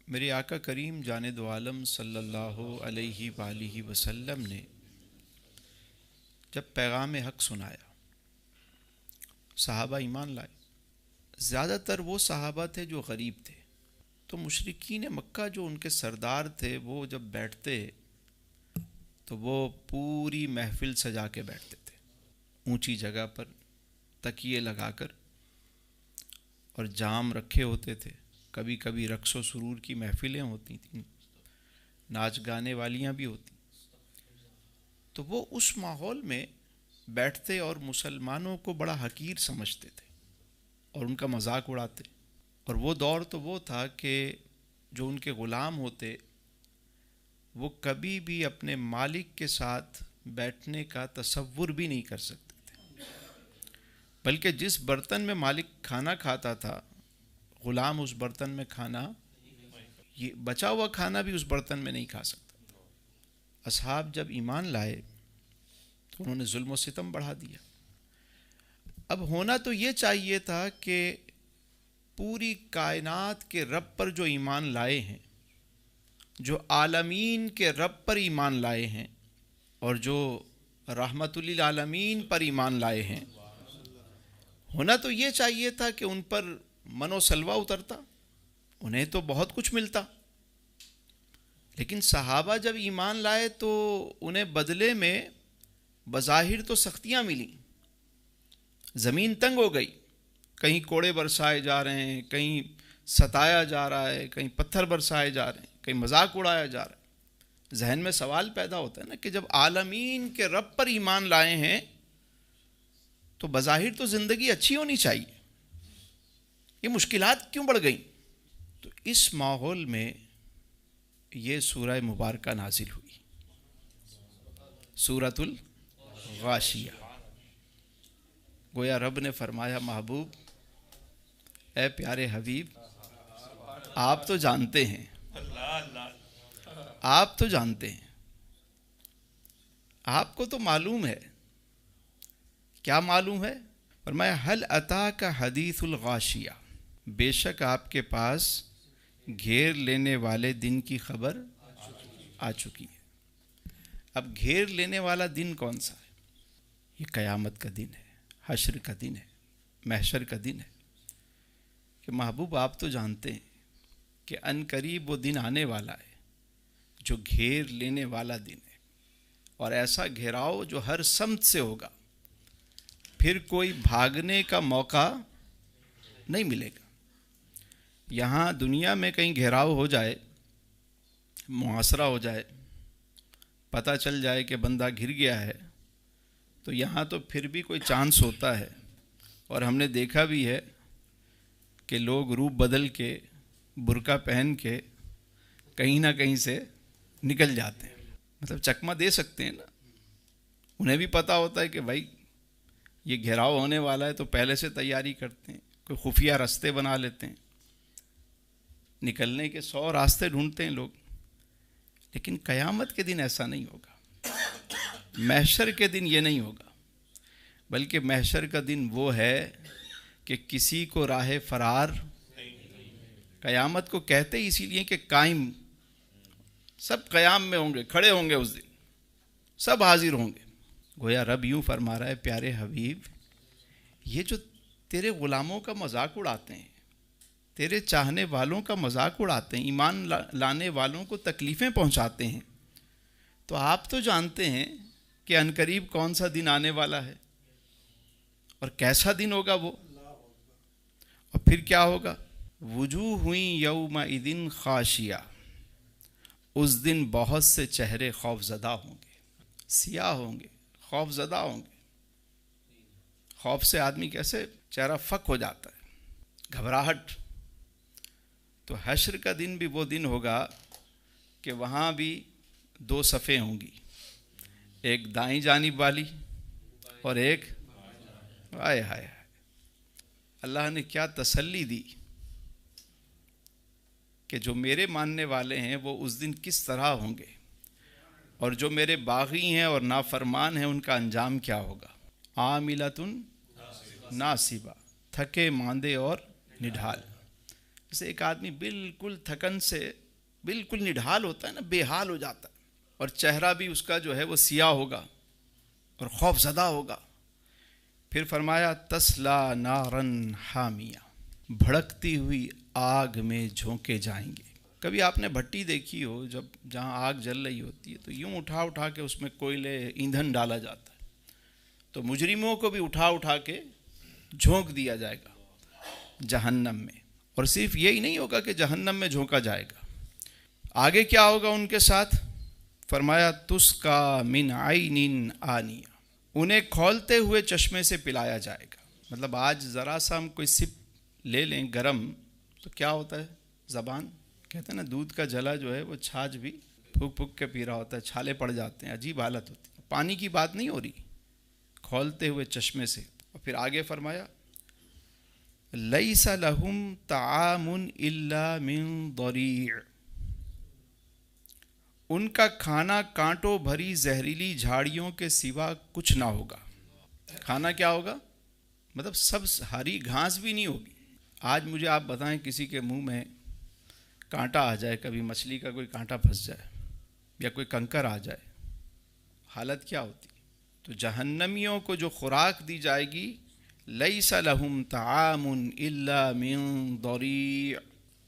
میرے آقا کریم جاند عالم صلی اللہ علیہ وآلہ وسلم نے جب پیغام حق سنایا، صحابہ ایمان لائے۔ زیادہ تر وہ صحابہ تھے جو غریب تھے، تو مشرکین مکہ جو ان کے سردار تھے وہ جب بیٹھتے تو وہ پوری محفل سجا کے بیٹھتے تھے، اونچی جگہ پر تکیے لگا کر، اور جام رکھے ہوتے تھے۔ کبھی کبھی رقص و سرور کی محفلیں ہوتی تھیں، ناچ گانے والیاں بھی ہوتی، تو وہ اس ماحول میں بیٹھتے اور مسلمانوں کو بڑا حقیر سمجھتے تھے اور ان کا مذاق اڑاتے۔ اور وہ دور تو وہ تھا کہ جو ان کے غلام ہوتے وہ کبھی بھی اپنے مالک کے ساتھ بیٹھنے کا تصور بھی نہیں کر سکتے تھے، بلکہ جس برتن میں مالک کھانا کھاتا تھا غلام اس برتن میں کھانا، یہ بچا ہوا کھانا بھی اس برتن میں نہیں کھا سکتا۔ اصحاب جب ایمان لائے تو انہوں نے ظلم و ستم بڑھا دیا۔ اب ہونا تو یہ چاہیے تھا کہ پوری کائنات کے رب پر جو ایمان لائے ہیں، جو عالمین کے رب پر ایمان لائے ہیں، اور جو رحمت للعالمین پر ایمان لائے ہیں، ہونا تو یہ چاہیے تھا کہ ان پر من و سلوہ اترتا، انہیں تو بہت کچھ ملتا۔ لیکن صحابہ جب ایمان لائے تو انہیں بدلے میں بظاہر تو سختیاں ملیں، زمین تنگ ہو گئی، کہیں کوڑے برسائے جا رہے ہیں، کہیں ستایا جا رہا ہے، کہیں پتھر برسائے جا رہے ہیں، کہیں مذاق اڑایا جا رہا ہے۔ ذہن میں سوال پیدا ہوتا ہے نا کہ جب عالمین کے رب پر ایمان لائے ہیں تو بظاہر تو زندگی اچھی ہونی چاہیے، یہ مشکلات کیوں بڑھ گئیں؟ تو اس ماحول میں یہ سورہ مبارکہ نازل ہوئی، سورۃ الغاشیہ۔ گویا رب نے فرمایا، محبوب، اے پیارے حبیب، آپ تو جانتے ہیں، آپ تو جانتے ہیں، آپ کو تو معلوم ہے۔ کیا معلوم ہے؟ فرمایا حل اتاک حدیث الغاشیہ، بے شک آپ کے پاس گھیر لینے والے دن کی خبر آ چکی ہے۔ اب گھیر لینے والا دن کون سا ہے؟ یہ قیامت کا دن ہے، حشر کا دن ہے، محشر کا دن ہے۔ کہ محبوب آپ تو جانتے ہیں کہ ان قریب وہ دن آنے والا ہے جو گھیر لینے والا دن ہے، اور ایسا گھیراؤ جو ہر سمت سے ہوگا، پھر کوئی بھاگنے کا موقع نہیں ملے گا۔ یہاں دنیا میں کہیں گھیراؤ ہو جائے، محاصرہ ہو جائے، پتہ چل جائے کہ بندہ گھر گیا ہے، تو یہاں تو پھر بھی کوئی چانس ہوتا ہے، اور ہم نے دیکھا بھی ہے کہ لوگ روپ بدل کے، برقع پہن کے کہیں نہ کہیں سے نکل جاتے ہیں، مطلب چکمہ دے سکتے ہیں نا۔ انہیں بھی پتہ ہوتا ہے کہ بھائی یہ گھیراؤ ہونے والا ہے، تو پہلے سے تیاری کرتے ہیں، کوئی خفیہ راستے بنا لیتے ہیں، نکلنے کے 100 راستے ڈھونڈتے ہیں لوگ۔ لیکن قیامت کے دن ایسا نہیں ہوگا، محشر کے دن یہ نہیں ہوگا، بلکہ محشر کا دن وہ ہے کہ کسی کو راہ فرار، قیامت کو کہتے ہی اسی لیے کہ قائم، سب قیام میں ہوں گے، کھڑے ہوں گے، اس دن سب حاضر ہوں گے۔ گویا رب یوں فرما رہا ہے، پیارے حبیب، یہ جو تیرے غلاموں کا مذاق اڑاتے ہیں، تیرے چاہنے والوں کا مذاق اڑاتے ہیں، ایمان لانے والوں کو تکلیفیں پہنچاتے ہیں، تو آپ تو جانتے ہیں کہ عنقریب کون سا دن آنے والا ہے اور کیسا دن ہوگا وہ، اور پھر کیا ہوگا؟ وجوہ یومئذ خاشیہ، اس دن بہت سے چہرے خوف زدہ ہوں گے، سیاہ ہوں گے، خوف زدہ ہوں گے۔ خوف سے آدمی کیسے چہرہ فک ہو جاتا ہے، گھبراہٹ۔ تو حشر کا دن بھی وہ دن ہوگا کہ وہاں بھی 2 صفیں ہوں گی، ایک دائیں جانب والی اور ایک، ہائے ہائے، اللہ نے کیا تسلی دی کہ جو میرے ماننے والے ہیں وہ اس دن کس طرح ہوں گے، اور جو میرے باغی ہیں اور نافرمان ہیں ان کا انجام کیا ہوگا۔ عاملۃ ناصبہ، تھکے ماندے اور نڈھال۔ جیسے ایک آدمی بالکل تھکن سے بالکل نڈھال ہوتا ہے نا، بے حال ہو جاتا ہے، اور چہرہ بھی اس کا جو ہے وہ سیاہ ہوگا اور خوف زدہ ہوگا. پھر فرمایا تسلا نارن حامیہ، بھڑکتی ہوئی آگ میں جھونکے جائیں گے. کبھی آپ نے بھٹی دیکھی ہو، جب جہاں آگ جل رہی ہوتی ہے تو یوں اٹھا اٹھا کے اس میں کوئلے ایندھن ڈالا جاتا ہے، تو مجرموں کو بھی اٹھا اٹھا کے جھونک دیا جائے گا جہنم میں. اور صرف یہی نہیں ہوگا کہ جہنم میں جھونکا جائے گا، آگے کیا ہوگا ان کے ساتھ؟ فرمایا تسقا من عین آنیہ، انہیں کھولتے ہوئے چشمے سے پلایا جائے گا. مطلب آج ذرا سا ہم کوئی سپ لے لیں گرم تو کیا ہوتا ہے؟ زبان کہتے ہیں نا، دودھ کا جلا جو ہے وہ چھاچھ بھی پھک پھک کے پی رہا ہوتا ہے، چھالے پڑ جاتے ہیں، عجیب حالت ہوتی ہے. پانی کی بات نہیں ہو رہی، کھولتے ہوئے چشمے سے. اور پھر آگے فرمایا لیس لہم طعام الا من ضریع، ان کا کھانا کانٹوں بھری زہریلی جھاڑیوں کے سوا کچھ نہ ہوگا. کھانا کیا ہوگا؟ مطلب سب ہری گھاس بھی نہیں ہوگی. آج مجھے آپ بتائیں کسی کے منہ میں کانٹا آ جائے، کبھی مچھلی کا کوئی کانٹا پھنس جائے یا کوئی کنکر آ جائے، حالت کیا ہوتی؟ تو جہنمیوں کو جو خوراک دی جائے گی، لیس لہم طعام الا من ضریع،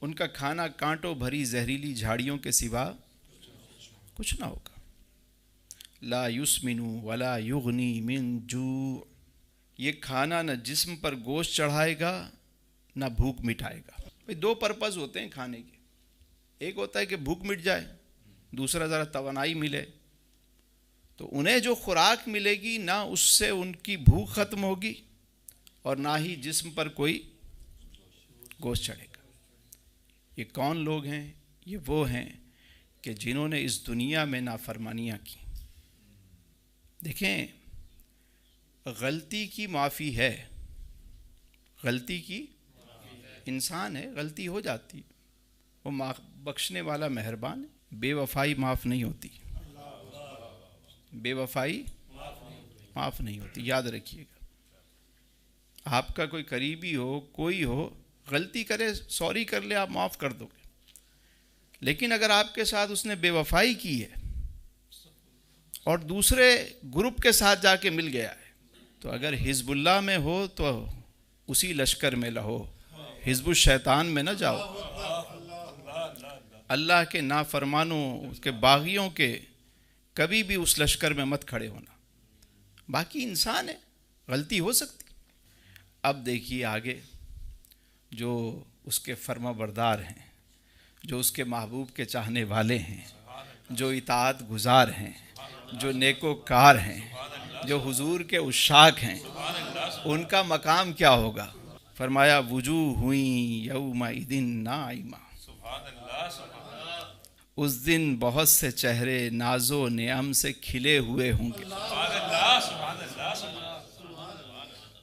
ان کا کھانا کانٹوں بھری زہریلی جھاڑیوں کے سوا کچھ نہ ہوگا. لا یسمن ولا یغنی من جوع، یہ کھانا نہ جسم پر گوشت چڑھائے گا نہ بھوک مٹائے گا. دو پرپز ہوتے ہیں کھانے کے، ایک ہوتا ہے کہ بھوک مٹ جائے، دوسرا ذرا توانائی ملے. تو انہیں جو خوراک ملے گی نہ اس سے ان کی بھوک ختم ہوگی اور نہ ہی جسم پر کوئی گوشت چڑھے گا. یہ کون لوگ ہیں؟ یہ وہ ہیں کہ جنہوں نے اس دنیا میں نافرمانیاں کی. دیکھیں، غلطی کی معافی ہے، غلطی کی، انسان ہے، غلطی ہو جاتی، وہ بخشنے والا مہربان ہے. بے وفائی معاف نہیں ہوتی، بے وفائی معاف نہیں ہوتی، یاد رکھیے گا. آپ کا کوئی قریبی ہو، کوئی ہو، غلطی کرے، سوری کر لے، آپ معاف کر دو گے. لیکن اگر آپ کے ساتھ اس نے بے وفائی کی ہے اور دوسرے گروپ کے ساتھ جا کے مل گیا ہے، تو اگر حزب اللہ میں ہو تو اسی لشکر میں لہو، حزب الشیطان میں نہ جاؤ. اللہ کے نافرمانوں، اس کے باغیوں کے کبھی بھی اس لشکر میں مت کھڑے ہونا. باقی انسان ہے، غلطی ہو سکتی. اب دیکھیے آگے، جو اس کے فرما بردار ہیں، جو اس کے محبوب کے چاہنے والے ہیں، جو اطاعت گزار ہیں، جو نیکوکار ہیں، جو حضور کے عشاق ہیں، ان کا مقام کیا ہوگا؟ فرمایا وجوہ ہوئیں یومئذ ناعمہ، اس دن بہت سے چہرے ناز و نعم سے کھلے ہوئے ہوں گے.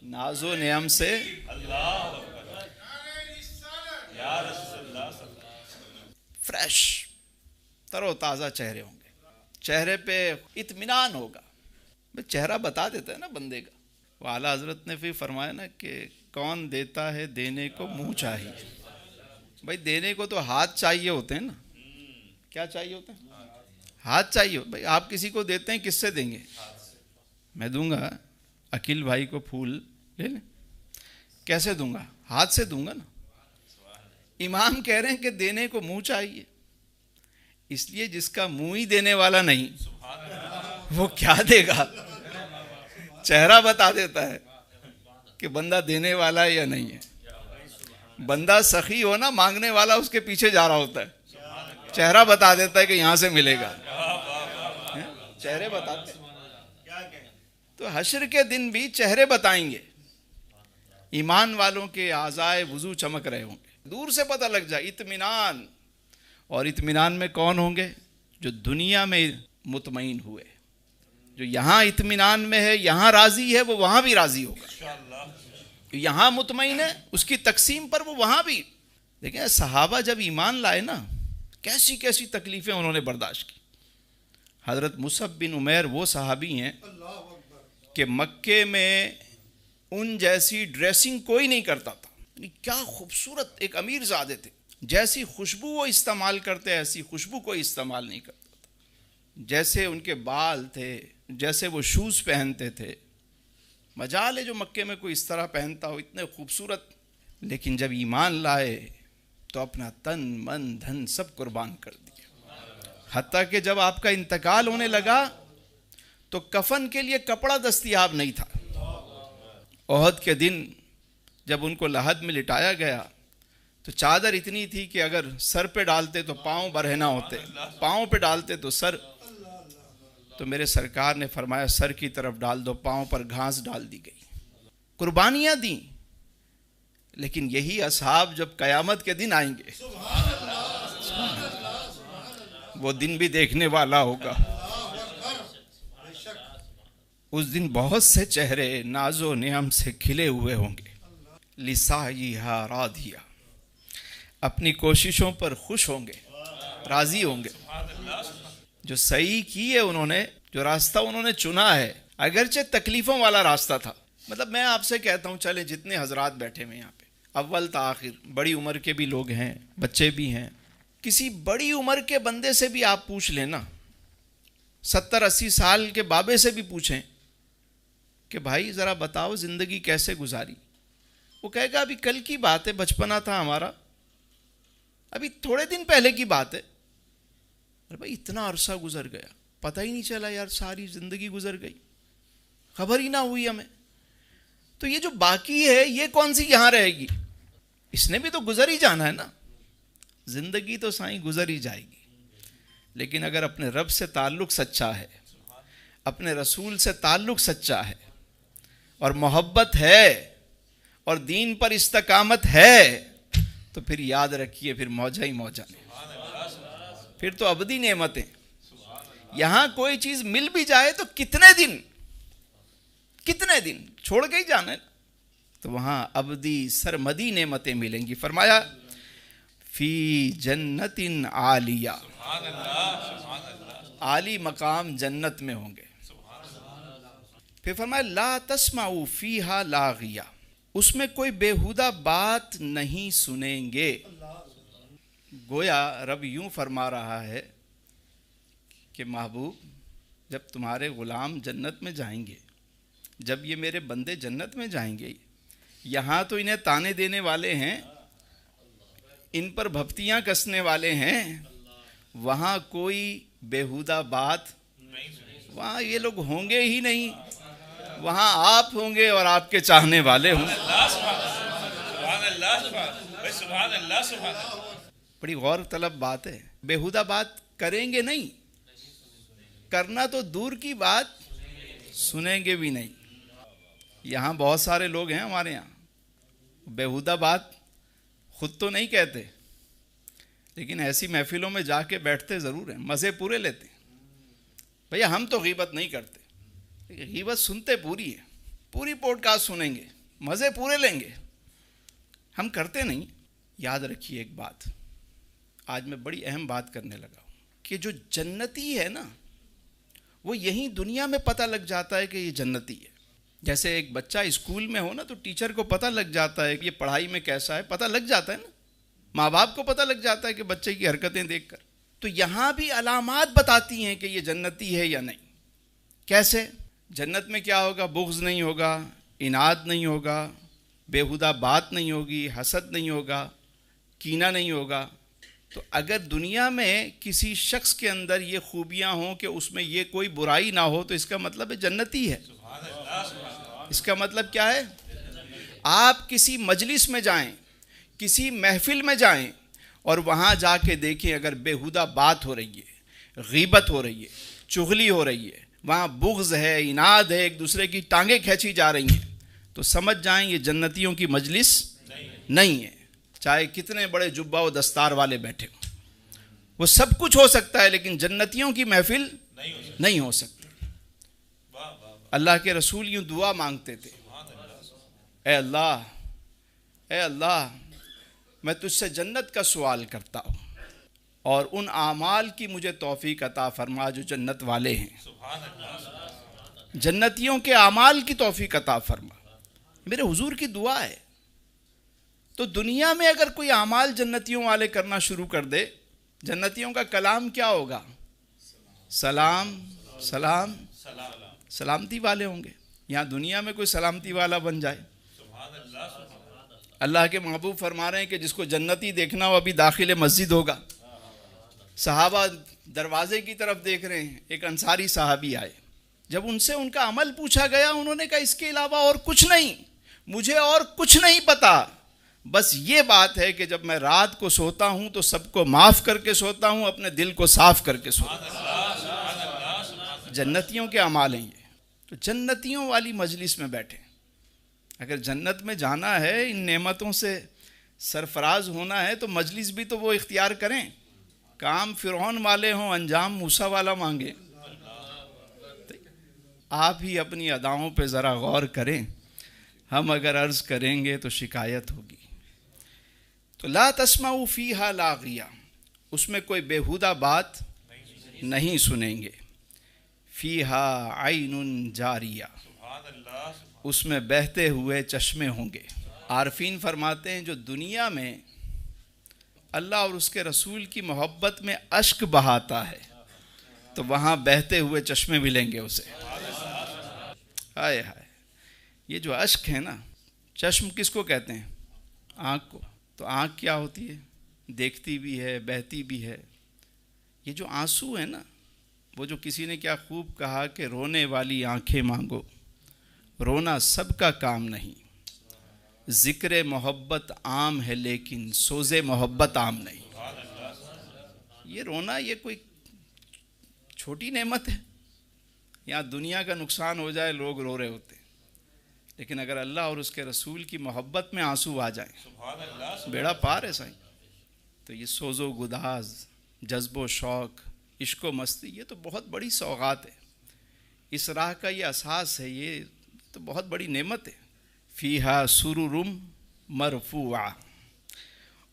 ناز و نعم سے فریش، تر و تازہ چہرے ہوں گے، چہرے پہ اطمینان ہوگا. چہرہ بتا دیتا ہے نا بندے کا. وہ اعلیٰ حضرت نے پھر فرمایا نا کہ کون دیتا ہے دینے کو منہ چاہیے. بھائی دینے کو تو ہاتھ چاہیے ہوتے ہیں نا. کیا چاہیے ہوتا ہے؟ ہاتھ چاہیے. بھائی آپ کسی کو دیتے ہیں، کس سے دیں گے؟ میں دوں گا عقیل بھائی کو پھول، لے لیں. کیسے دوں گا؟ ہاتھ سے دوں گا نا. امام کہہ رہے ہیں کہ دینے کو منہ چاہیے، اس لیے جس کا منہ ہی دینے والا نہیں وہ کیا دے گا؟ چہرہ بتا دیتا ہے کہ بندہ دینے والا ہے یا نہیں ہے. بندہ سخی ہو نا، مانگنے والا اس کے پیچھے جا رہا ہوتا ہے، چہرہ بتا دیتا ہے کہ یہاں سے ملے گا. چہرے بتاتے ہیں. تو حشر کے دن بھی چہرے بتائیں گے. ایمان والوں کے اعضائے وضو چمک رہے ہوں گے، دور سے پتہ لگ جائے. اطمینان. اور اطمینان میں کون ہوں گے؟ جو دنیا میں مطمئن ہوئے. جو یہاں اطمینان میں ہے، یہاں راضی ہے، وہ وہاں بھی راضی ہوگا. یہاں مطمئن ہے، اس کی تقسیم پر وہ وہاں بھی. دیکھیں صحابہ جب ایمان لائے نا، کیسی کیسی تکلیفیں انہوں نے برداشت کی. حضرت مصعب بن عمیر وہ صحابی ہیں کہ مکے میں ان جیسی ڈریسنگ کوئی نہیں کرتا تھا. کیا خوبصورت ایک امیر زادے تھے. جیسی خوشبو وہ استعمال کرتے ایسی خوشبو کوئی استعمال نہیں کرتا تھا، جیسے ان کے بال تھے، جیسے وہ شوز پہنتے تھے، مجال ہے جو مکے میں کوئی اس طرح پہنتا ہو، اتنے خوبصورت. لیکن جب ایمان لائے تو اپنا تن من دھن سب قربان کر دیا. حتیٰ کہ جب آپ کا انتقال ہونے لگا تو کفن کے لیے کپڑا دستیاب نہیں تھا. احد کے دن جب ان کو لحد میں لٹایا گیا تو چادر اتنی تھی کہ اگر سر پہ ڈالتے تو پاؤں برہنہ ہوتے، پاؤں پہ ڈالتے تو سر. تو میرے سرکار نے فرمایا سر کی طرف ڈال دو، پاؤں پر گھاس ڈال دی گئی. قربانیاں دیں. لیکن یہی اصحاب جب قیامت کے دن آئیں گے وہ دن بھی دیکھنے والا ہوگا. اس دن بہت سے چہرے ناز و نعم سے کھلے ہوئے ہوں گے. لسعیھا راضیہ، اپنی کوششوں پر خوش ہوں گے، راضی ہوں گے. جو صحیح کی ہے انہوں نے، جو راستہ انہوں نے چنا ہے، اگرچہ تکلیفوں والا راستہ تھا. مطلب میں آپ سے کہتا ہوں چلے جتنے حضرات بیٹھے ہوئے یہاں پہ، اول تا آخر، بڑی عمر کے بھی لوگ ہیں، بچے بھی ہیں، کسی بڑی عمر کے بندے سے بھی آپ پوچھ لیں نا، 70-80 سال کے بابے سے بھی پوچھیں کہ بھائی ذرا بتاؤ زندگی کیسے گزاری. وہ کہے گا ابھی کل کی بات ہے، بچپنا تھا ہمارا، ابھی تھوڑے دن پہلے کی بات ہے. ارے بھائی اتنا عرصہ گزر گیا، پتہ ہی نہیں چلا یار، ساری زندگی گزر گئی، خبر ہی نہ ہوئی ہمیں. تو یہ جو باقی ہے یہ کون سی یہاں رہے گی؟ اس نے بھی تو گزر ہی جانا ہے نا. زندگی تو سائیں گزر ہی جائے گی. لیکن اگر اپنے رب سے تعلق سچا ہے، اپنے رسول سے تعلق سچا ہے، اور محبت ہے، اور دین پر استقامت ہے، تو پھر یاد رکھیے پھر موجہ ہی موجہ نہیں، پھر تو ابدی نعمتیں. یہاں کوئی چیز مل بھی جائے تو کتنے دن چھوڑ کے ہی جانا ہے، تو وہاں ابدی سرمدی نعمتیں ملیں گی. فرمایا فی جنت عالیہ، عالی مقام جنت میں ہوں گے. پھر فرمایا لا تسمعوا فیہا لاغیہ، اس میں کوئی بیہودہ بات نہیں سنیں گے. گویا رب یوں فرما رہا ہے کہ محبوب جب تمہارے غلام جنت میں جائیں گے، جب یہ میرے بندے جنت میں جائیں گے، یہاں تو انہیں تانے دینے والے ہیں، ان پر بھپتیاں کسنے والے ہیں، وہاں کوئی بیہودہ بات، وہاں یہ لوگ ہوں گے ہی نہیں. وہاں آپ ہوں گے اور آپ کے چاہنے والے ہوں گے. بڑی غور طلب بات ہے. بیہودہ بات کریں گے نہیں، کرنا تو دور کی بات، سنیں گے بھی نہیں. یہاں بہت سارے لوگ ہیں ہمارے یہاں بیہودہ بات خود تو نہیں کہتے، لیکن ایسی محفلوں میں جا کے بیٹھتے ضرور ہیں، مزے پورے لیتے ہیں. بھیا ہم تو غیبت نہیں کرتے، غیبت سنتے پوری ہے، پوری پوڈ کاسٹ سنیں گے، مزے پورے لیں گے، ہم کرتے نہیں. یاد رکھیے ایک بات، آج میں بڑی اہم بات کرنے لگا ہوں کہ جو جنتی ہے نا، وہ یہیں دنیا میں پتہ لگ جاتا ہے کہ یہ جنتی ہے. جیسے ایک بچہ اسکول میں ہو نا تو ٹیچر کو پتہ لگ جاتا ہے کہ یہ پڑھائی میں کیسا ہے، پتہ لگ جاتا ہے نا. ماں باپ کو پتہ لگ جاتا ہے کہ بچے کی حرکتیں دیکھ کر. تو یہاں بھی علامات بتاتی ہیں کہ یہ جنتی ہے یا نہیں. کیسے؟ جنت میں کیا ہوگا؟ بغض نہیں ہوگا، اناد نہیں ہوگا، بیہودہ بات نہیں ہوگی، حسد نہیں ہوگا، کینہ نہیں ہوگا. تو اگر دنیا میں کسی شخص کے اندر یہ خوبیاں ہوں کہ اس میں یہ کوئی برائی نہ ہو تو اس کا مطلب ہے جنتی ہے. اس کا مطلب کیا ہے؟ آپ کسی مجلس میں جائیں، کسی محفل میں جائیں اور وہاں جا کے دیکھیں اگر بیہودہ بات ہو رہی ہے، غیبت ہو رہی ہے، چغلی ہو رہی ہے، وہاں بغض ہے، اناد ہے، ایک دوسرے کی ٹانگیں کھینچی جا رہی ہیں، تو سمجھ جائیں یہ جنتیوں کی مجلس نہیں ہے. چاہے کتنے بڑے جبہ و دستار والے بیٹھے ہوں، وہ سب کچھ ہو سکتا ہے لیکن جنتیوں کی محفل نہیں ہو سکتی. اللہ کے رسول یوں دعا مانگتے تھے، اے اللہ، اے اللہ، میں تجھ سے جنت کا سوال کرتا ہوں اور ان اعمال کی مجھے توفیق عطا فرما جو جنت والے ہیں. جنتیوں کے اعمال کی توفیق عطا فرما. میرے حضور کی دعا ہے. تو دنیا میں اگر کوئی اعمال جنتیوں والے کرنا شروع کر دے، جنتیوں کا کلام کیا ہوگا؟ سلام سلام سلامتی والے ہوں گے۔ یہاں دنیا میں کوئی سلامتی والا بن جائے۔ اللہ کے محبوب فرما رہے ہیں کہ جس کو جنتی دیکھنا ہو ابھی داخل مسجد ہوگا۔ صحابہ دروازے کی طرف دیکھ رہے ہیں، ایک انصاری صحابی آئے، جب ان سے ان کا عمل پوچھا گیا انہوں نے کہا اس کے علاوہ اور کچھ نہیں، مجھے اور کچھ نہیں پتا، بس یہ بات ہے کہ جب میں رات کو سوتا ہوں تو سب کو معاف کر کے سوتا ہوں، اپنے دل کو صاف کر کے سوتا ہوں۔ جنتیوں کے اعمال ہیں یہ۔ تو جنتیوں والی مجلس میں بیٹھے، اگر جنت میں جانا ہے، ان نعمتوں سے سرفراز ہونا ہے تو مجلس بھی تو وہ اختیار کریں۔ کام فرعون والے ہوں، انجام موسیٰ والا مانگے۔ آپ ہی اپنی اداؤں پہ ذرا غور کریں، ہم اگر عرض کریں گے تو شکایت ہوگی۔ تو لا تسمعوا فیہا لاغیہ، اس میں کوئی بیہودہ بات نہیں سنیں گے۔ فیہا عین جاریہ، اس میں بہتے ہوئے چشمے ہوں گے۔ عارفین فرماتے ہیں جو دنیا میں اللہ اور اس کے رسول کی محبت میں اشک بہاتا ہے تو وہاں بہتے ہوئے چشمے ملیں گے اسے۔ ہائے ہائے، یہ جو اشک ہے نا، چشم کس کو کہتے ہیں؟ آنکھ کو۔ تو آنکھ کیا ہوتی ہے؟ دیکھتی بھی ہے، بہتی بھی ہے۔ یہ جو آنسو ہے نا، وہ جو کسی نے کیا خوب کہا کہ رونے والی آنکھیں مانگو، رونا سب کا کام نہیں، ذکر محبت عام ہے لیکن سوز محبت عام نہیں۔ یہ رونا یہ کوئی چھوٹی نعمت ہے؟ یہاں دنیا کا نقصان ہو جائے لوگ رو رہے ہوتے ہیں، لیکن اگر اللہ اور اس کے رسول کی محبت میں آنسو آ جائیں، بیڑا پار ہے سائیں۔ تو یہ سوز و گداز، جذب و شوق، عشق و مستی، یہ تو بہت بڑی سوغات ہے۔ اس راہ کا یہ اساس ہے، یہ تو بہت بڑی نعمت ہے۔ فیہا سرر مرفوعہ،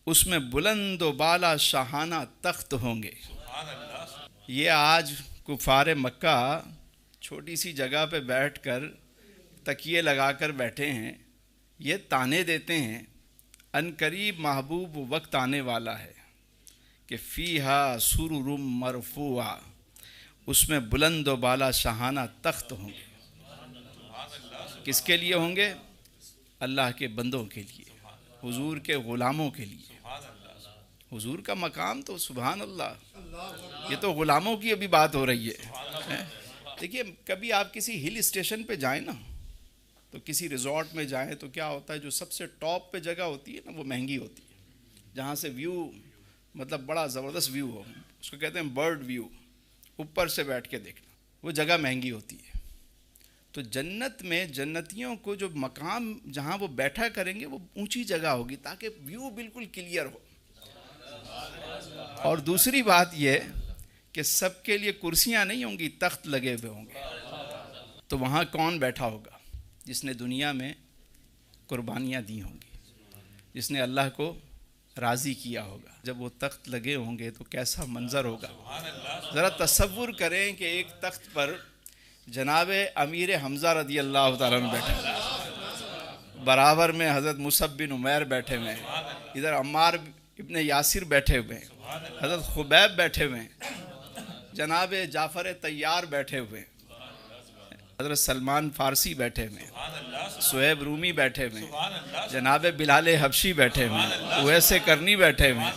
اس میں بلند و بالا شاہانہ تخت ہوں گے۔ یہ آج کفار مکہ چھوٹی سی جگہ پہ بیٹھ کر تکیے لگا کر بیٹھے ہیں، یہ تانے دیتے ہیں، ان قریب محبوب وقت آنے والا ہے کہ فیہا سرر مرفوعہ، اس میں بلند و بالا شاہانہ تخت ہوں گے۔ کس کے لیے ہوں گے؟ اللہ کے بندوں کے لیے، حضور کے غلاموں کے لیے۔ حضور کا مقام تو سبحان اللہ، یہ تو غلاموں کی ابھی بات ہو رہی ہے۔ دیکھیے کبھی آپ کسی ہل اسٹیشن پہ جائیں نا، تو کسی ریزورٹ میں جائیں تو کیا ہوتا ہے، جو سب سے ٹاپ پہ جگہ ہوتی ہے نا وہ مہنگی ہوتی ہے، جہاں سے ویو مطلب بڑا زبردست ویو ہو، اس کو کہتے ہیں برڈ ویو، اوپر سے بیٹھ کے دیکھنا، وہ جگہ مہنگی ہوتی ہے۔ تو جنت میں جنتیوں کو جو مقام جہاں وہ بیٹھا کریں گے وہ اونچی جگہ ہوگی تاکہ ویو بالکل کلیئر ہو۔ اور دوسری بات یہ کہ سب کے لیے کرسیاں نہیں ہوں گی، تخت لگے ہوئے ہوں گے۔ تو وہاں کون بیٹھا ہوگا؟ جس نے دنیا میں قربانیاں دی ہوں گی، جس نے اللہ کو راضی کیا ہوگا۔ جب وہ تخت لگے ہوں گے تو کیسا منظر ہوگا؟ ذرا تصور کریں کہ ایک تخت پر جناب امیر حمزہ رضی اللہ تعالیٰ عنہ بیٹھے ہیں، برابر میں حضرت مصعب بن عمیر بیٹھے ہوئے ہیں، ادھر عمار ابن یاسر بیٹھے ہوئے ہیں، حضرت خبیب بیٹھے ہوئے ہیں، جناب جعفر طیار بیٹھے ہوئے ہیں، حضرت سلمان فارسی بیٹھے ہوئے ہیں، صہیب رومی بیٹھے ہوئے ہیں، جناب بلال حبشی بیٹھے ہوئے ہیں، اویس کرنی بیٹھے ہوئے ہیں۔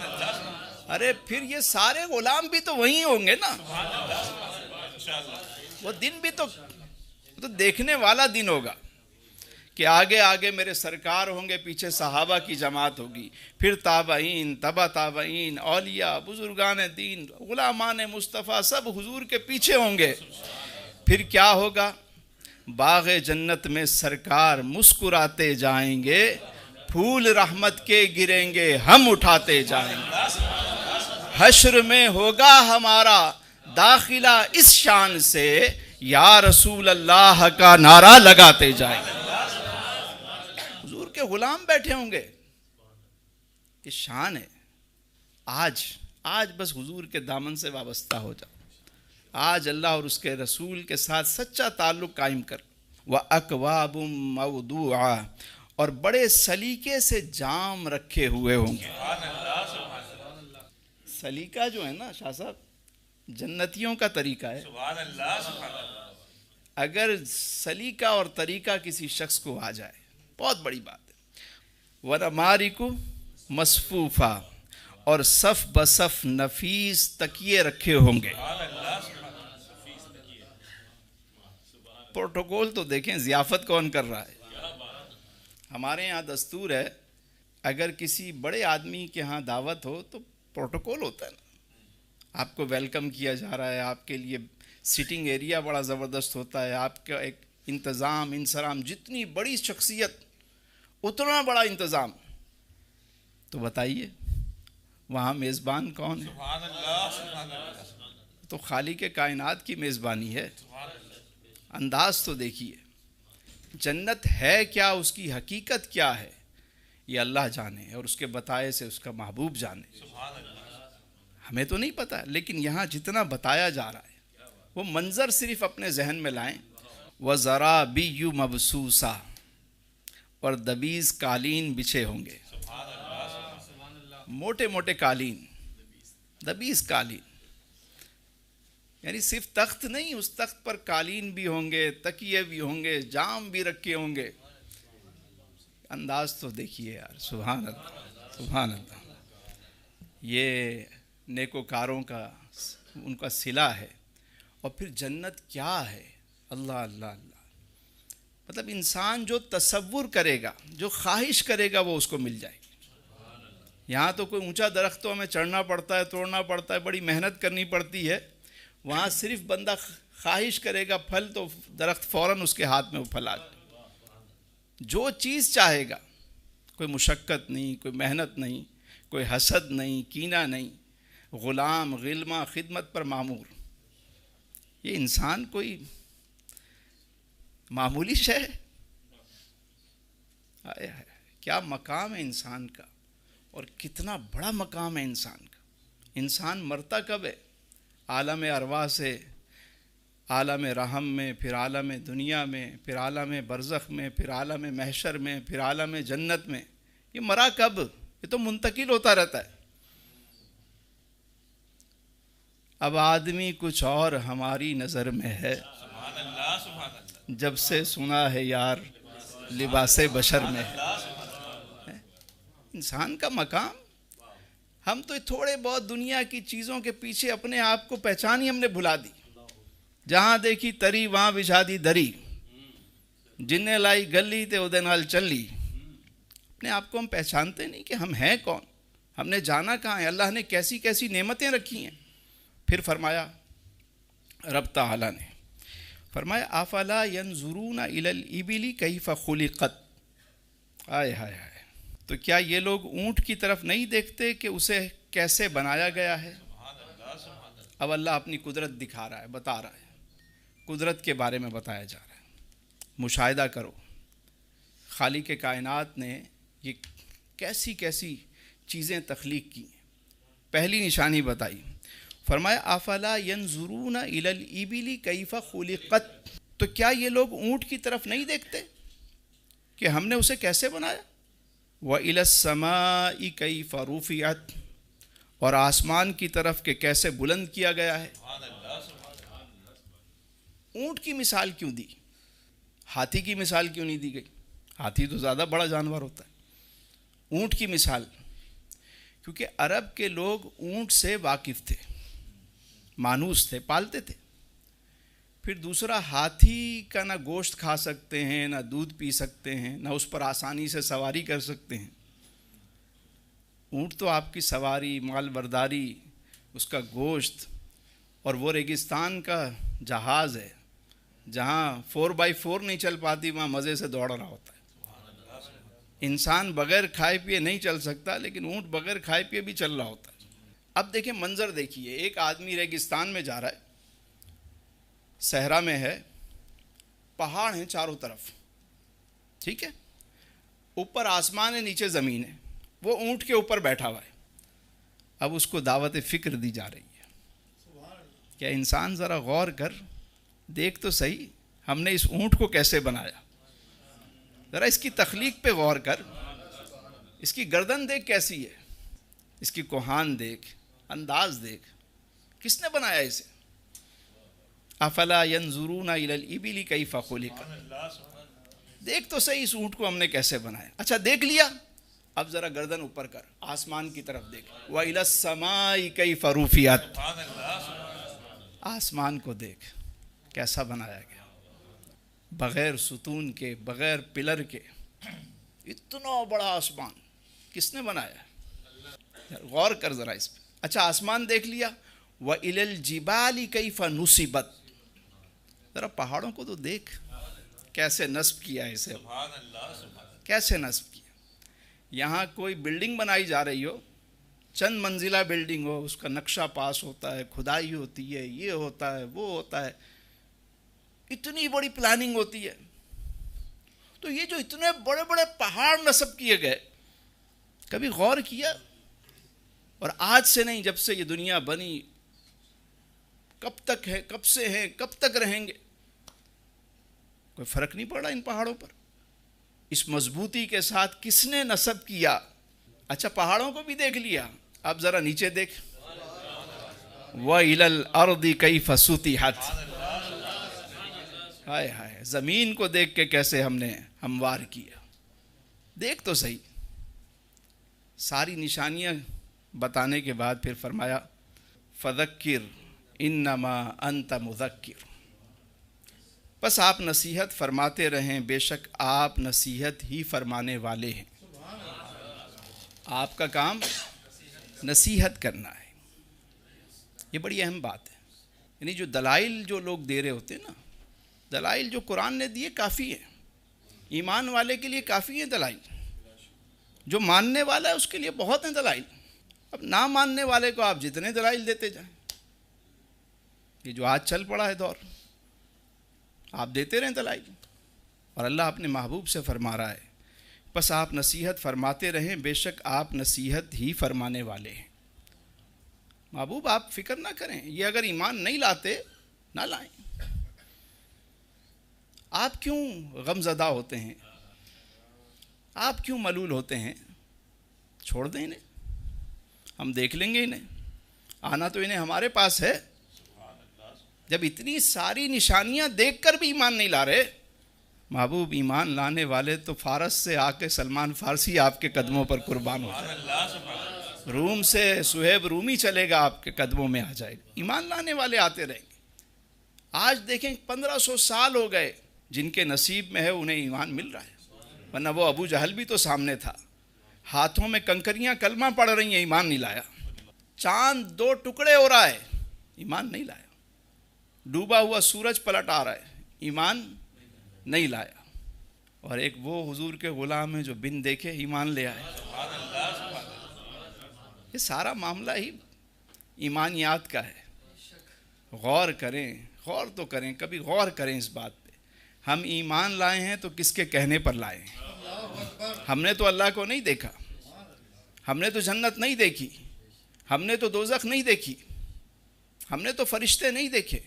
ارے پھر یہ سارے غلام بھی تو وہیں ہوں گے نا، وہ دن بھی تو دیکھنے والا دن ہوگا کہ آگے آگے میرے سرکار ہوں گے، پیچھے صحابہ کی جماعت ہوگی، پھر تابعین، تبع تابعین، اولیاء، بزرگان دین، غلامان مصطفیٰ سب حضور کے پیچھے ہوں گے۔ پھر کیا ہوگا؟ باغ جنت میں سرکار مسکراتے جائیں گے، پھول رحمت کے گریں گے، ہم اٹھاتے جائیں گے۔ حشر میں ہوگا ہمارا داخلہ اس شان سے، یا رسول اللہ کا نعرہ لگاتے جائیں گے۔ حضور کے غلام بیٹھے ہوں گے، یہ شان ہے۔ آج بس حضور کے دامن سے وابستہ ہو جاؤ، آج اللہ اور اس کے رسول کے ساتھ سچا تعلق قائم کر۔ وَأَكْوَابٌ مَوْضُوعَةٌ، اور بڑے سلیقے سے جام رکھے ہوئے ہوں گے۔ سلیقہ جو ہے نا شاہ صاحب، جنتیوں کا طریقہ ہے۔ اگر سلیقہ اور طریقہ کسی شخص کو آ جائے بہت بڑی بات ہے۔ وَنَمَارِكُ مَصْفُوفَةً، اور صف بصف نفیس تکیے رکھے ہوں گے۔ پروٹوکول تو دیکھیں ضیافت کون کر رہا ہے۔ ہمارے ہاں دستور ہے اگر کسی بڑے آدمی کے ہاں دعوت ہو تو پروٹوکول ہوتا ہے نا، آپ کو ویلکم کیا جا رہا ہے، آپ کے لیے سٹنگ ایریا بڑا زبردست ہوتا ہے، آپ کا ایک انتظام انصرام، جتنی بڑی شخصیت اتنا بڑا انتظام۔ تو بتائیے وہاں میزبان کون ہے؟ تو خالق کائنات کی میزبانی ہے۔ انداز تو دیکھیے، جنت ہے کیا، اس کی حقیقت کیا ہے، یہ اللہ جانے اور اس کے بتائے سے اس کا محبوب جانے۔ ہمیں تو نہیں پتا، لیکن یہاں جتنا بتایا جا رہا ہے وہ منظر صرف اپنے ذہن میں لائیں۔ وَزَرَابِيُّ مَبْثُوثَةٌ، اور دبیز قالین بچھے ہوں گے، موٹے موٹے قالین، دبیز قالین، یعنی صرف تخت نہیں، اس تخت پر قالین بھی ہوں گے، تکیے بھی ہوں گے، جام بھی رکھے ہوں گے۔ انداز تو دیکھیے یار، سبحان اللہ سبحان اللہ۔ یہ نیکوکاروں کا ان کا صلہ ہے۔ اور پھر جنت کیا ہے، اللہ اللہ اللہ، مطلب انسان جو تصور کرے گا، جو خواہش کرے گا، وہ اس کو مل جائے گی۔ یہاں تو کوئی اونچا درختوں میں چڑھنا پڑتا ہے، توڑنا پڑتا ہے، بڑی محنت کرنی پڑتی ہے۔ وہاں صرف بندہ خواہش کرے گا پھل تو درخت فوراً اس کے ہاتھ میں وہ پھل آ جائے، جو چیز چاہے گا۔ کوئی مشقت نہیں، کوئی محنت نہیں، کوئی حسد نہیں، کینہ نہیں، غلام غلمہ خدمت پر معمور۔ یہ انسان کوئی معمولی شے ہے؟ کیا مقام ہے انسان کا، اور کتنا بڑا مقام ہے انسان کا۔ انسان مرتا کب ہے؟ عالم ارواح سے عالم رحم میں، پھر عالم دنیا میں، پھر عالم برزخ میں، پھر عالم محشر میں، پھر عالم جنت میں۔ یہ مرا کب؟ یہ تو منتقل ہوتا رہتا ہے۔ اب آدمی کچھ اور ہماری نظر میں ہے، جب سے سنا ہے یار لباس بشر میں ہے۔ انسان کا مقام، ہم تو تھوڑے بہت دنیا کی چیزوں کے پیچھے اپنے آپ کو پہچان ہی ہم نے بھلا دی۔ جہاں دیکھی تری وہاں بچھا دی دری، جنہیں لائی گلی تے اودے نال چلی۔ اپنے آپ کو ہم پہچانتے نہیں کہ ہم ہیں کون، ہم نے جانا کہاں ہے، اللہ نے کیسی کیسی نعمتیں رکھی ہیں۔ پھر فرمایا رب تعالیٰ نے فرمایا افلا ینظرون الی الابل کیف خلقت، آئے ہائے ہائے، تو کیا یہ لوگ اونٹ کی طرف نہیں دیکھتے کہ اسے کیسے بنایا گیا ہے؟ اب اللہ اپنی قدرت دکھا رہا ہے، بتا رہا ہے، قدرت کے بارے میں بتایا جا رہا ہے۔ مشاہدہ کرو، خالق کائنات نے یہ کیسی کیسی چیزیں تخلیق کی ہیں۔ پہلی نشانی بتائی، فرمایا افلا ینظرون الی الابل کیف خلقت، تو کیا یہ لوگ اونٹ کی طرف نہیں دیکھتے کہ ہم نے اسے کیسے بنایا؟ وَإِلَى السَّمَاءِ كَيْفَ رُفِعَتْ، اور آسمان کی طرف کہ کیسے بلند کیا گیا ہے۔ اونٹ کی مثال کیوں دی؟ ہاتھی کی مثال کیوں نہیں دی گئی؟ ہاتھی تو زیادہ بڑا جانور ہوتا ہے۔ اونٹ کی مثال، کیونکہ عرب کے لوگ اونٹ سے واقف تھے، مانوس تھے، پالتے تھے۔ پھر دوسرا، ہاتھی کا نہ گوشت کھا سکتے ہیں، نہ دودھ پی سکتے ہیں، نہ اس پر آسانی سے سواری کر سکتے ہیں۔ اونٹ تو آپ کی سواری، مال برداری، اس کا گوشت، اور وہ ریگستان کا جہاز ہے جہاں 4x4 نہیں چل پاتی، وہاں مزے سے دوڑ رہا ہوتا ہے۔ انسان بغیر کھائے پیے نہیں چل سکتا، لیکن اونٹ بغیر کھائے پیے بھی چل رہا ہوتا ہے۔ اب دیکھیں منظر دیکھیے، ایک آدمی ریگستان میں جا رہا ہے، صحرا میں ہے، پہاڑ ہیں چاروں طرف، ٹھیک ہے، اوپر آسمان ہے، نیچے زمین ہے، وہ اونٹ کے اوپر بیٹھا ہوا ہے۔ اب اس کو دعوت فکر دی جا رہی ہے، کیا انسان ذرا غور کر دیکھ تو صحیح، ہم نے اس اونٹ کو کیسے بنایا، ذرا اس کی تخلیق پہ غور کر. اس کی گردن دیکھ کیسی ہے, اس کی کوہان دیکھ, انداز دیکھ, کس نے بنایا اسے؟ افلا ینظرون الی الابل کیف خلقت. دیکھ تو صحیح اس اونٹ کو ہم نے کیسے بنایا. اچھا دیکھ لیا, اب ذرا گردن اوپر کر, آسمان کی طرف دیکھ. وَإِلَى السَّمَاءِ كَيْفَ رُفِعَتْ. آسمان کو دیکھ کیسا بنایا گیا, بغیر ستون کے, بغیر پلر کے. اتنا بڑا آسمان کس نے بنایا؟ غور کر ذرا اس پہ. اچھا آسمان دیکھ لیا. وَإِلَى الْجِبَالِ كَيْفَ نُصِبَتْ. ذرا پہاڑوں کو تو دیکھ کیسے نصب کیا ہے اسے, کیسے نصب کیا. یہاں کوئی بلڈنگ بنائی جا رہی ہو, چند منزلہ بلڈنگ ہو, اس کا نقشہ پاس ہوتا ہے, کھدائی ہوتی ہے, یہ ہوتا ہے, وہ ہوتا ہے, اتنی بڑی پلاننگ ہوتی ہے. تو یہ جو اتنے بڑے بڑے پہاڑ نصب کیے گئے, کبھی غور کیا؟ اور آج سے نہیں, جب سے یہ دنیا بنی, کب تک ہے, کب سے ہیں, کب تک رہیں گے, کوئی فرق نہیں پڑ رہا ان پہاڑوں پر. اس مضبوطی کے ساتھ کس نے نصب کیا؟ اچھا پہاڑوں کو بھی دیکھ لیا, اب ذرا نیچے دیکھ. وَإِلَى الْأَرْضِ كَيْفَ سُطِحَتْ. ہائے ہائے, زمین کو دیکھ کے کیسے ہم نے ہموار کیا. دیکھ تو صحیح. ساری نشانیاں بتانے کے بعد پھر فرمایا فَذَكِّرْ إِنَّمَا أَنْتَ مُذَكِّرٌ. بس آپ نصیحت فرماتے رہیں, بے شک آپ نصیحت ہی فرمانے والے ہیں. آپ کا کام نصیحت کرنا ہے. یہ بڑی اہم بات ہے. یعنی جو دلائل جو لوگ دے رہے ہوتے ہیں نا, دلائل جو قرآن نے دیے کافی ہیں, ایمان والے کے لیے کافی ہیں دلائل. جو ماننے والا ہے اس کے لیے بہت ہیں دلائل. اب نہ ماننے والے کو آپ جتنے دلائل دیتے جائیں, یہ جو آج چل پڑا ہے دور, آپ دیتے رہیں دلائل. اور اللہ اپنے محبوب سے فرما رہا ہے بس آپ نصیحت فرماتے رہیں, بے شک آپ نصیحت ہی فرمانے والے ہیں. محبوب آپ فکر نہ کریں, یہ اگر ایمان نہیں لاتے نہ لائیں. آپ کیوں غم زدہ ہوتے ہیں, آپ کیوں ملول ہوتے ہیں؟ چھوڑ دیں انہیں, ہم دیکھ لیں گے انہیں. آنا تو انہیں ہمارے پاس ہے. جب اتنی ساری نشانیاں دیکھ کر بھی ایمان نہیں لا رہے, محبوب ایمان لانے والے تو فارس سے آ کے سلمان فارسی آپ کے قدموں پر قربان ہو جائے, روم سے سہیب رومی چلے گا آپ کے قدموں میں آ جائے گا. ایمان لانے والے آتے رہیں گے. آج دیکھیں 1500 سال ہو گئے, جن کے نصیب میں ہے انہیں ایمان مل رہا ہے, ورنہ وہ ابو جہل بھی تو سامنے تھا, ہاتھوں میں کنکریاں کلمہ پڑھ رہی ہیں, ایمان نہیں لایا. چاند 2 ٹکڑے ہو رہا ہے, ایمان نہیں لایا. ڈوبا ہوا سورج پلٹ آ رہا ہے, ایمان نہیں لایا. اور ایک وہ حضور کے غلام ہیں جو بن دیکھے ایمان لے آئے. یہ سارا معاملہ ہی ایمانیات کا ہے. غور کریں, غور تو کریں, کبھی غور کریں اس بات پہ. ہم ایمان لائے ہیں تو کس کے کہنے پر لائے ہیں؟ ہم نے تو اللہ کو نہیں دیکھا, ہم نے تو جنت نہیں دیکھی, ہم نے تو دوزخ نہیں دیکھی, ہم نے تو فرشتے نہیں دیکھے.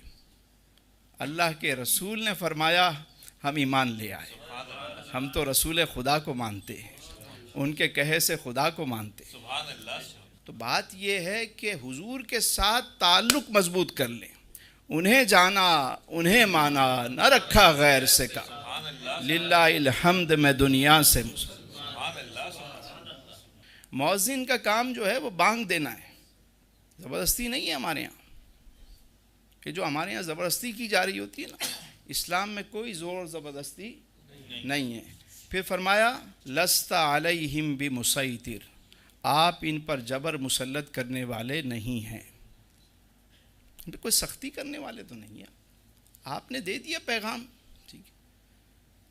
اللہ کے رسول نے فرمایا ہم ایمان لے آئے. ہم تو رسول خدا کو مانتے ہیں, ان کے کہے سے خدا کو مانتے ہیں. تو بات یہ ہے کہ حضور کے ساتھ تعلق مضبوط کر لیں. انہیں جانا, انہیں مانا, نہ رکھا غیر سے کا. للہ الحمد میں دنیا سے. مؤذن کا کام جو ہے وہ بانگ دینا ہے, زبردستی نہیں ہے ہمارے یہاں. کہ جو ہمارے یہاں زبردستی کی جا رہی ہوتی ہے نا, اسلام میں کوئی زور زبردستی نہیں ہے. پھر فرمایا لست علیہم بمسیطر, آپ ان پر جبر مسلط کرنے والے نہیں ہیں. کوئی سختی کرنے والے تو نہیں ہیں. آپ نے دے دیا پیغام, ٹھیک ہے.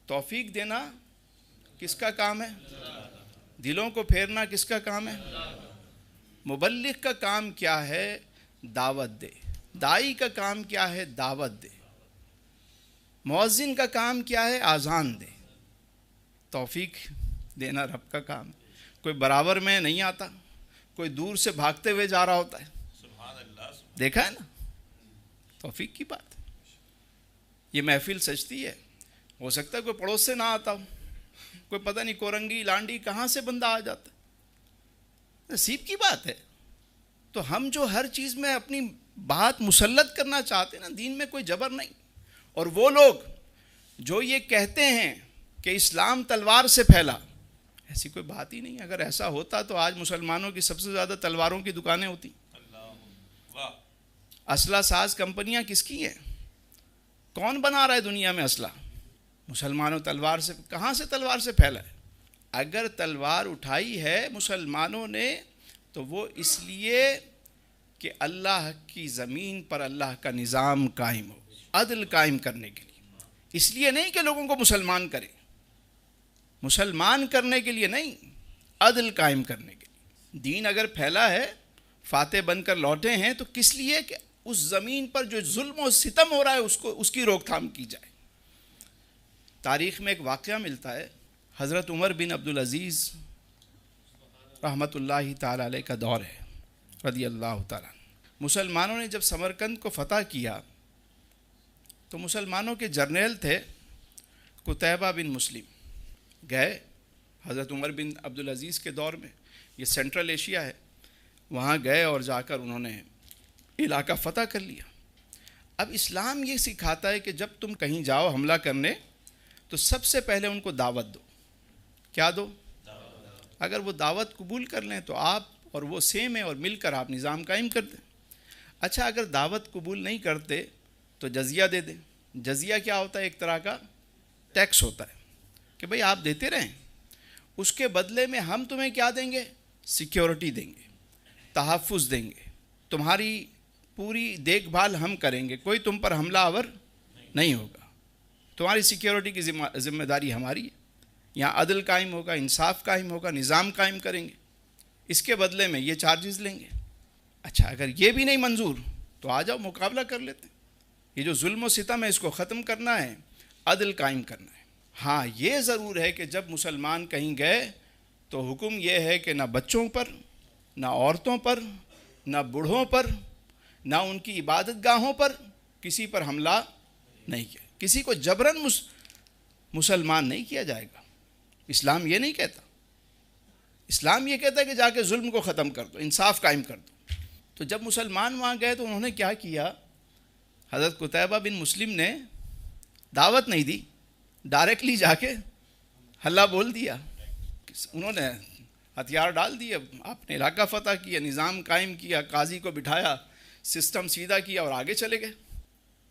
توفیق دینا کس کا کام ہے؟ دلوں کو پھیرنا کس کا کام ہے؟ مبلغ کا کام کیا ہے؟ دعوت دے. دائی کا کام کیا ہے؟ دعوت دے. مؤذن کا کام کیا ہے؟ اذان دے. توفیق دینا رب کا کام ہے. کوئی برابر میں نہیں آتا, کوئی دور سے بھاگتے ہوئے جا رہا ہوتا ہے. دیکھا ہے نا, توفیق کی بات ہے. یہ محفل سجتی ہے, ہو سکتا ہے کوئی پڑوس سے نہ آتا ہو, کوئی پتہ نہیں کورنگی لانڈی کہاں سے بندہ آ جاتا ہے، نصیب کی بات ہے۔ تو ہم جو ہر چیز میں اپنی بات مسلط کرنا چاہتے ہیں نا، دین میں کوئی جبر نہیں۔ اور وہ لوگ جو یہ کہتے ہیں کہ اسلام تلوار سے پھیلا، ایسی کوئی بات ہی نہیں۔ اگر ایسا ہوتا تو آج مسلمانوں کی سب سے زیادہ تلواروں کی دکانیں ہوتی۔ اسلحہ ساز کمپنیاں کس کی ہیں؟ کون بنا رہا ہے دنیا میں اسلحہ؟ مسلمانوں تلوار سے، کہاں سے تلوار سے پھیلا ہے؟ اگر تلوار اٹھائی ہے مسلمانوں نے تو وہ اس لیے کہ اللہ کی زمین پر اللہ کا نظام قائم ہو، عدل قائم کرنے کے لیے، اس لیے نہیں کہ لوگوں کو مسلمان کرے، مسلمان کرنے کے لیے نہیں، عدل قائم کرنے کے لیے۔ دین اگر پھیلا ہے، فاتح بن کر لوٹے ہیں، تو کس لیے کہ اس زمین پر جو ظلم و ستم ہو رہا ہے اس کی روک تھام کی جائے۔ تاریخ میں ایک واقعہ ملتا ہے، حضرت عمر بن عبدالعزیز رحمۃ اللہ تعالی علیہ کا دور ہے، رضی اللہ تعالیٰ۔ مسلمانوں نے جب سمرقند کو فتح کیا تو مسلمانوں کے جرنیل تھے قتیبہ بن مسلم، گئے حضرت عمر بن عبدالعزیز کے دور میں، یہ سینٹرل ایشیا ہے، وہاں گئے اور جا کر انہوں نے علاقہ فتح کر لیا۔ اب اسلام یہ سکھاتا ہے کہ جب تم کہیں جاؤ حملہ کرنے تو سب سے پہلے ان کو دعوت دو۔ کیا دو؟ اگر وہ دعوت قبول کر لیں تو آپ اور وہ سیم ہیں اور مل کر آپ نظام قائم کر دیں۔ اچھا اگر دعوت قبول نہیں کرتے تو جزیہ دے دیں۔ جزیہ کیا ہوتا ہے؟ ایک طرح کا ٹیکس ہوتا ہے کہ بھئی آپ دیتے رہیں، اس کے بدلے میں ہم تمہیں کیا دیں گے؟ سیکیورٹی دیں گے، تحفظ دیں گے، تمہاری پوری دیکھ بھال ہم کریں گے، کوئی تم پر حملہ آور نہیں ہوگا، تمہاری سیکیورٹی کی ذمہ داری ہماری ہے، یہاں عدل قائم ہوگا، انصاف قائم ہوگا، نظام قائم کریں گے، اس کے بدلے میں یہ چارجز لیں گے۔ اچھا اگر یہ بھی نہیں منظور تو آ جاؤ مقابلہ کر لیتے ہیں، یہ جو ظلم و ستم ہے اس کو ختم کرنا ہے، عدل قائم کرنا ہے۔ ہاں یہ ضرور ہے کہ جب مسلمان کہیں گئے تو حکم یہ ہے کہ نہ بچوں پر، نہ عورتوں پر، نہ بوڑھوں پر، نہ ان کی عبادت گاہوں پر کسی پر حملہ نہیں کیا، کسی کو جبراً مسلمان نہیں کیا جائے گا۔ اسلام یہ نہیں کہتا، اسلام یہ کہتا ہے کہ جا کے ظلم کو ختم کر دو، انصاف قائم کر دو۔ تو جب مسلمان وہاں گئے تو انہوں نے کیا کیا؟ حضرت قتیبہ بن مسلم نے دعوت نہیں دی، ڈائریکٹلی جا کے حلہ بول دیا، انہوں نے ہتھیار ڈال دیے، آپ نے علاقہ فتح کیا، نظام قائم کیا، قاضی کو بٹھایا، سسٹم سیدھا کیا اور آگے چلے گئے۔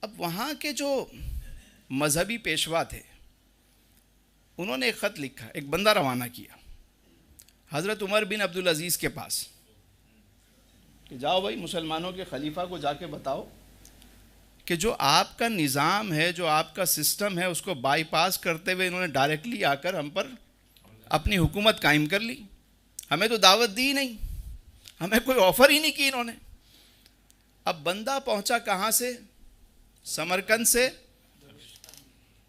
اب وہاں کے جو مذہبی پیشوا تھے انہوں نے ایک خط لکھا، ایک بندہ روانہ کیا حضرت عمر بن عبدالعزیز کے پاس کہ جاؤ بھائی مسلمانوں کے خلیفہ کو جا کے بتاؤ کہ جو آپ کا نظام ہے، جو آپ کا سسٹم ہے، اس کو بائی پاس کرتے ہوئے انہوں نے ڈائریکٹلی آ کر ہم پر اپنی حکومت قائم کر لی، ہمیں تو دعوت دی نہیں، ہمیں کوئی آفر ہی نہیں کی انہوں نے۔ اب بندہ پہنچا کہاں سے؟ سمرقند سے،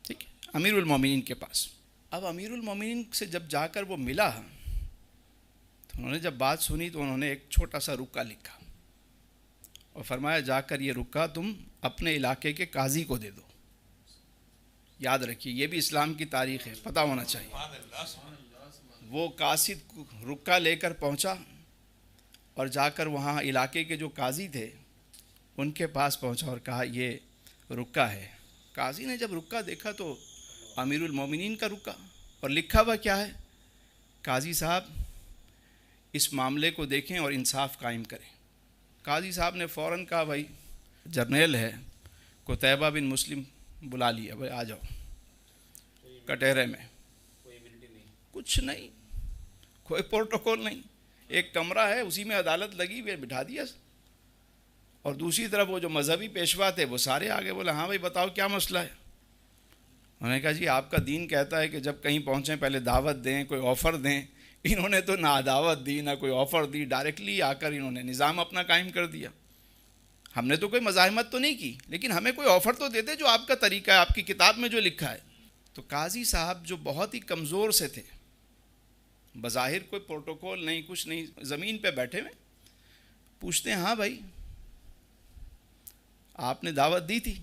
ٹھیک ہے، امیر المومنین کے پاس۔ اب امیر المومنین سے جب جا کر وہ ملا تو انہوں نے جب بات سنی تو انہوں نے ایک چھوٹا سا رکا لکھا اور فرمایا جا کر یہ رکا تم اپنے علاقے کے قاضی کو دے دو۔ یاد رکھیے یہ بھی اسلام کی تاریخ ہے، پتہ ہونا چاہیے۔ وہ قاصد رکا لے کر پہنچا اور جا کر وہاں علاقے کے جو قاضی تھے ان کے پاس پہنچا اور کہا یہ رکا ہے۔ قاضی نے جب رکا دیکھا تو امیر المومنین کا رکا، اور لکھا ہوا کیا ہے؟ قاضی صاحب اس معاملے کو دیکھیں اور انصاف قائم کریں۔ قاضی صاحب نے فوراً کہا بھائی جرنیل ہے قتیبہ بن مسلم بلا لیا، بھائی آ جاؤ کٹہرے میں۔ کچھ نہیں، کوئی پروٹوکول نہیں، ایک کمرہ ہے اسی میں عدالت لگی ہوئی، بٹھا دیا۔ اور دوسری طرف وہ جو مذہبی پیشوا تھے وہ سارے آگے، بولا ہاں بھائی بتاؤ کیا مسئلہ ہے۔ انہوں نے کہا جی آپ کا دین کہتا ہے کہ جب کہیں پہنچیں پہلے دعوت دیں، کوئی آفر دیں۔ انہوں نے تو نہ دعوت دی نہ کوئی آفر دی، ڈائریکٹلی آ کر انہوں نے نظام اپنا قائم کر دیا۔ ہم نے تو کوئی مزاحمت تو نہیں کی، لیکن ہمیں کوئی آفر تو دیتے جو آپ کا طریقہ ہے، آپ کی کتاب میں جو لکھا ہے۔ تو قاضی صاحب جو بہت ہی کمزور سے تھے، بظاہر کوئی پروٹوکول نہیں، کچھ نہیں، زمین پہ بیٹھے ہوئے، پوچھتے ہیں ہاں بھائی آپ نے دعوت دی تھی؟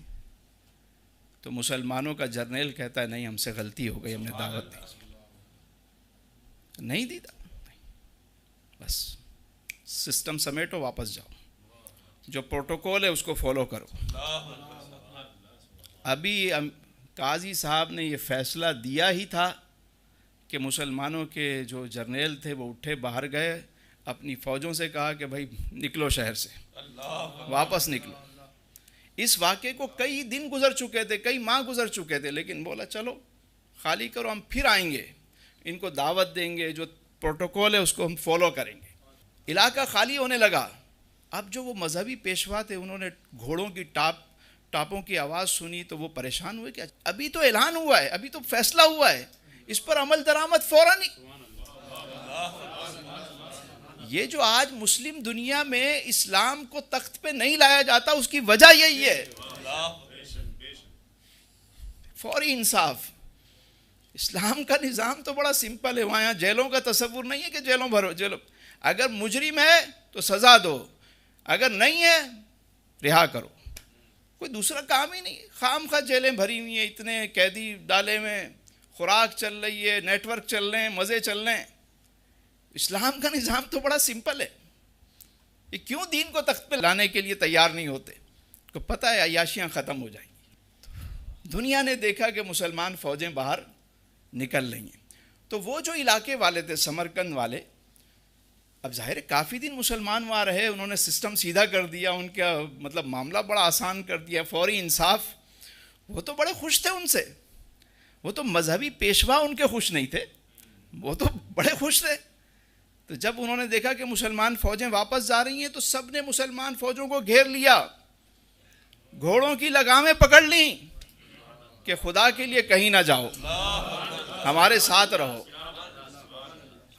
تو مسلمانوں کا جرنیل کہتا ہے نہیں ہم سے غلطی ہو گئی، ہم نے دعوت دی۔ نہیں دیتا، بس سسٹم سمیٹو، واپس جاؤ، جو پروٹوکول ہے اس کو فالو کرو۔ ابھی قاضی صاحب نے یہ فیصلہ دیا ہی تھا کہ مسلمانوں کے جو جرنیل تھے وہ اٹھے، باہر گئے، اپنی فوجوں سے کہا کہ بھائی نکلو شہر سے، واپس نکلو۔ اس واقعے کو کئی دن گزر چکے تھے، کئی ماہ گزر چکے تھے، لیکن بولا چلو خالی کرو، ہم پھر آئیں گے، ان کو دعوت دیں گے، جو پروٹوکول ہے اس کو ہم فالو کریں گے۔ علاقہ خالی ہونے لگا۔ اب جو وہ مذہبی پیشوا تھے انہوں نے گھوڑوں کی ٹاپوں کی آواز سنی تو وہ پریشان ہوئے کہ ابھی تو اعلان ہوا ہے، ابھی تو فیصلہ ہوا ہے، اس پر عمل درآمد فوراً ہی۔ یہ جو آج مسلم دنیا میں اسلام کو تخت پہ نہیں لایا جاتا اس کی وجہ یہی ہے، فوری انصاف۔ اسلام کا نظام تو بڑا سمپل ہے، وہاں یہاں جیلوں کا تصور نہیں ہے کہ جیلوں بھرو، اگر مجرم ہے تو سزا دو، اگر نہیں ہے رہا کرو، کوئی دوسرا کام ہی نہیں۔ خام خواہ جیلیں بھری ہوئی ہیں، اتنے قیدی ڈالے میں، خوراک چل رہی ہے، نیٹ ورک چل رہے ہیں، مزے چل رہے ہیں۔ اسلام کا نظام تو بڑا سمپل ہے۔ یہ کیوں دین کو تخت پہ لانے کے لیے تیار نہیں ہوتے؟ کو پتہ ہے عیاشیاں ختم ہو جائیں گی۔ دنیا نے دیکھا کہ مسلمان فوجیں باہر نکل رہی ہیں، تو وہ جو علاقے والے تھے سمرقند والے، اب ظاہر ہے کافی دن مسلمان وہاں رہے، انہوں نے سسٹم سیدھا کر دیا، ان کا مطلب معاملہ بڑا آسان کر دیا، فوری انصاف۔ وہ تو بڑے خوش تھے ان سے، وہ تو مذہبی پیشوا ان کے خوش نہیں تھے، وہ تو بڑے خوش تھے۔ تو جب انہوں نے دیکھا کہ مسلمان فوجیں واپس جا رہی ہیں تو سب نے مسلمان فوجوں کو گھیر لیا، گھوڑوں کی لگامیں پکڑ لیں کہ خدا کے لیے کہیں نہ جاؤ، ہمارے ساتھ رہو،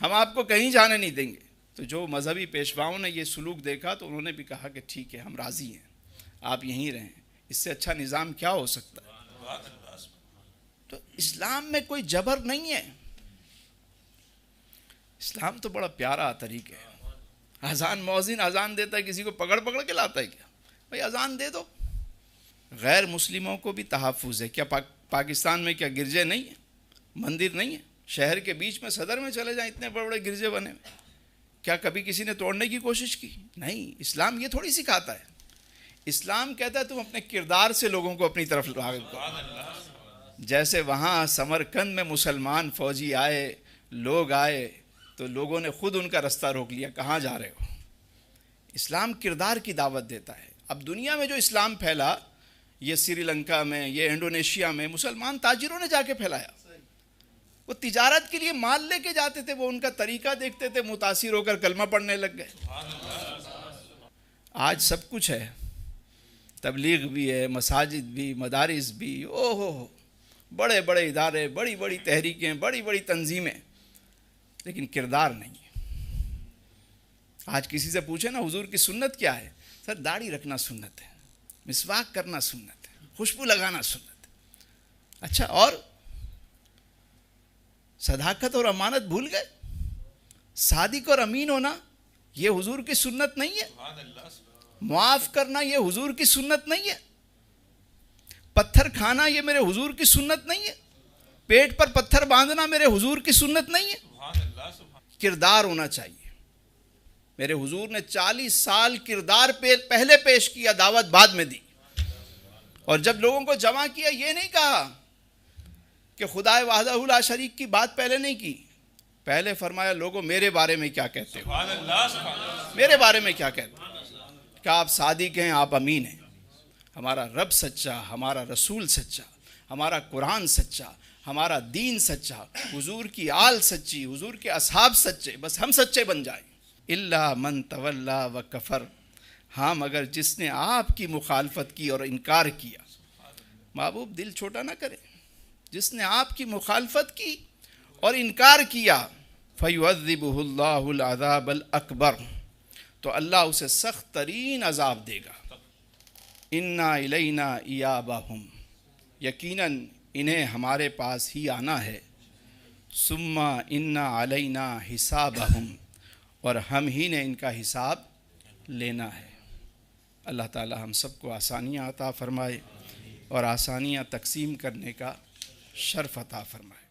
ہم آپ کو کہیں جانے نہیں دیں گے۔ تو جو مذہبی پیشواؤں نے یہ سلوک دیکھا تو انہوں نے بھی کہا کہ ٹھیک ہے، ہم راضی ہیں، آپ یہیں رہیں، اس سے اچھا نظام کیا ہو سکتا ہے۔ تو اسلام میں کوئی جبر نہیں ہے، اسلام تو بڑا پیارا طریقہ ہے۔ اذان مؤذن اذان دیتا ہے، کسی کو پکڑ کے لاتا ہے کیا؟ بھائی اذان دے دو۔ غیر مسلموں کو بھی تحفظ ہے۔ کیا پاکستان میں کیا گرجے نہیں ہیں، مندر نہیں ہیں؟ شہر کے بیچ میں صدر میں چلے جائیں، اتنے بڑے بڑے گرجے بنے ہوئے، کیا کبھی کسی نے توڑنے کی کوشش کی؟ نہیں۔ اسلام یہ تھوڑی سکھاتا ہے، اسلام کہتا ہے تم اپنے کردار سے لوگوں کو اپنی طرف راغب کرو۔ جیسے وہاں سمرقند میں مسلمان فوجی آئے، لوگ آئے تو لوگوں نے خود ان کا رستہ روک لیا، کہاں جا رہے ہو؟ اسلام کردار کی دعوت دیتا ہے۔ اب دنیا میں جو اسلام پھیلا، یہ سری لنکا میں، یہ انڈونیشیا میں، مسلمان تاجروں نے جا کے پھیلایا۔ وہ تجارت کے لیے مال لے کے جاتے تھے، وہ ان کا طریقہ دیکھتے تھے، متاثر ہو کر کلمہ پڑھنے لگ گئے۔ آج سب کچھ ہے، تبلیغ بھی ہے، مساجد بھی، مدارس بھی، بڑے بڑے ادارے، بڑی بڑی تحریکیں، بڑی بڑی تنظیمیں، لیکن کردار نہیں ہے۔ آج کسی سے پوچھے نا حضور کی سنت کیا ہے، سر داڑھی رکھنا سنت ہے، مسواک کرنا سنت ہے، خوشبو لگانا سنت ہے۔ اچھا، اور صداقت اور امانت بھول گئے؟ صادق اور امین ہونا یہ حضور کی سنت نہیں ہے؟ معاف کرنا یہ حضور کی سنت نہیں ہے؟ پتھر کھانا یہ میرے حضور کی سنت نہیں ہے؟ پیٹ پر پتھر باندھنا میرے حضور کی سنت نہیں ہے؟ کردار ہونا چاہیے۔ میرے حضور نے 40 سال کردار پہلے پیش کیا، دعوت بعد میں دی، اور جب لوگوں کو جمع کیا یہ نہیں کہا کہ خدا وحدہ لا شریک کی بات پہلے نہیں کی، پہلے فرمایا لوگوں میرے بارے میں کیا کہتے ہو، میرے بارے میں کیا کہتے ہو، کہ آپ صادق ہیں، آپ امین ہیں، ہمارا رب سچا، ہمارا رسول سچا، ہمارا قرآن سچا، ہمارا دین سچا، حضور کی آل سچی، حضور کے اصحاب سچے، بس ہم سچے بن جائیں۔ الا من تولا و کفر، ہاں مگر جس نے آپ کی مخالفت کی اور انکار کیا۔ محبوب دل چھوٹا نہ کرے، جس نے آپ کی مخالفت کی اور انکار کیا، فَيُعَذِّبُهُ اللَّهُ الْعَذَابَ الْأَكْبَرَ، تو اللہ اسے سخت ترین عذاب دے گا۔ اِنَّا إِلَيْنَا إِيَابَهُمْ، یقیناً انہیں ہمارے پاس ہی آنا ہے، ثُمَّ إِنَّا عَلَيْنَا حِسَابَهُمْ، اور ہم ہی نے ان کا حساب لینا ہے۔ اللہ تعالی ہم سب کو آسانیاں عطا فرمائے اور آسانیاں تقسیم کرنے کا شرف عطا فرمائے۔